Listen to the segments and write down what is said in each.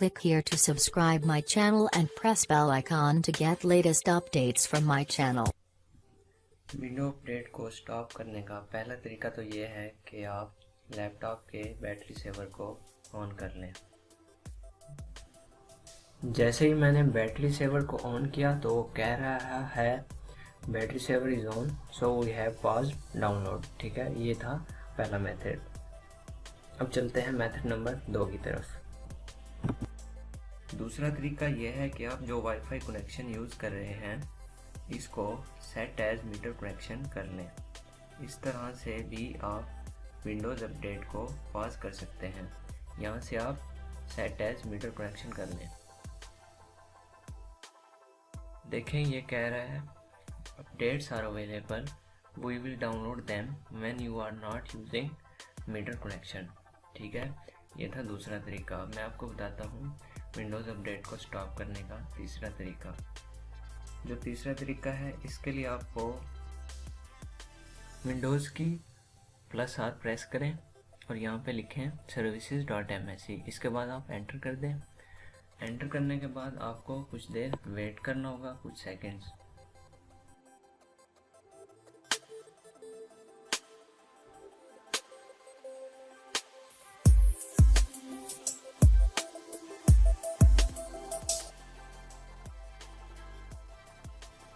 click here to subscribe my channel and press bell icon to get latest updates from my channel. Window update को stop करने का पहला तरीका तो ये है कि आप लैपटॉप के बैटरी सेवर को ऑन कर लें। जैसे ही मैंने बैटरी सेवर को ऑन किया तो वो कह रहा है battery saver is on, so we have pause download. ठीक है, ये था पहला मेथड। अब चलते हैं मेथड नंबर 2 की तरफ। दूसरा तरीका यह है कि आप जो वाईफाई कनेक्शन यूज़ कर रहे हैं इसको सेट एज मीटर कनेक्शन कर लें। इस तरह से भी आप विंडोज़ अपडेट को पॉज कर सकते हैं। यहाँ से आप सेट एज मीटर कनेक्शन कर लें। देखें, ये कह रहा है updates are available, we will download them when you are not using meter connection. ठीक है, ये था दूसरा तरीका। मैं आपको बताता हूँ विंडोज़ अपडेट को स्टॉप करने का तीसरा तरीका। जो तीसरा तरीका है, इसके लिए आपको विंडोज़ की +R प्रेस करें और यहाँ पे लिखें services.msc। इसके बाद आप एंटर कर दें। एंटर करने के बाद आपको कुछ देर वेट करना होगा, कुछ सेकंड्स।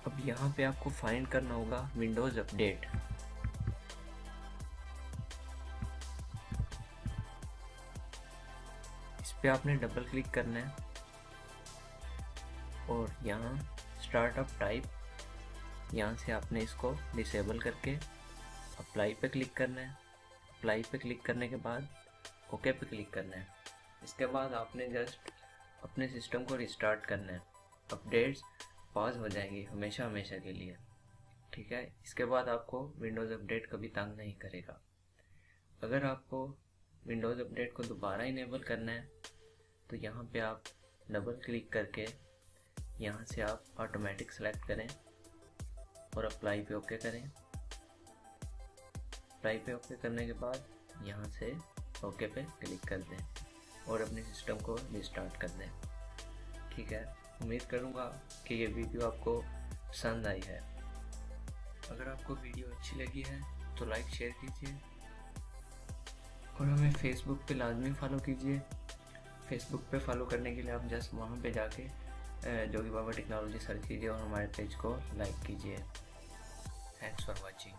अब यहाँ पे आपको फाइंड करना होगा विंडोज़ अपडेट। इस पे आपने डबल क्लिक करना है और यहाँ स्टार्टअप टाइप, यहाँ से आपने इसको डिसेबल करके अप्लाई पे क्लिक करना है। अप्लाई पे क्लिक करने के बाद ओके पे क्लिक करना है। इसके बाद आपने जस्ट अपने सिस्टम को रिस्टार्ट करना है। अपडेट्स पॉज हो जाएंगी हमेशा हमेशा के लिए। ठीक है, इसके बाद आपको विंडोज़ अपडेट कभी तंग नहीं करेगा। अगर आपको विंडोज़ अपडेट को दोबारा इनेबल करना है तो यहाँ पे आप डबल क्लिक करके यहाँ से आप ऑटोमेटिक सेलेक्ट करें और अप्लाई पे ओके करें। अप्लाई पे ओके करने के बाद यहाँ से ओके पे क्लिक कर दें और अपने सिस्टम को रिस्टार्ट कर दें। ठीक है, उम्मीद करूँगा कि ये वीडियो आपको पसंद आई है। अगर आपको वीडियो अच्छी लगी है तो लाइक शेयर कीजिए और हमें फेसबुक पे लाजमी फॉलो कीजिए। फेसबुक पे फॉलो करने के लिए आप जस्ट वहाँ पे जाके जोगी बाबा टेक्नोलॉजी सर्च कीजिए और हमारे पेज को लाइक कीजिए। Thanks for watching.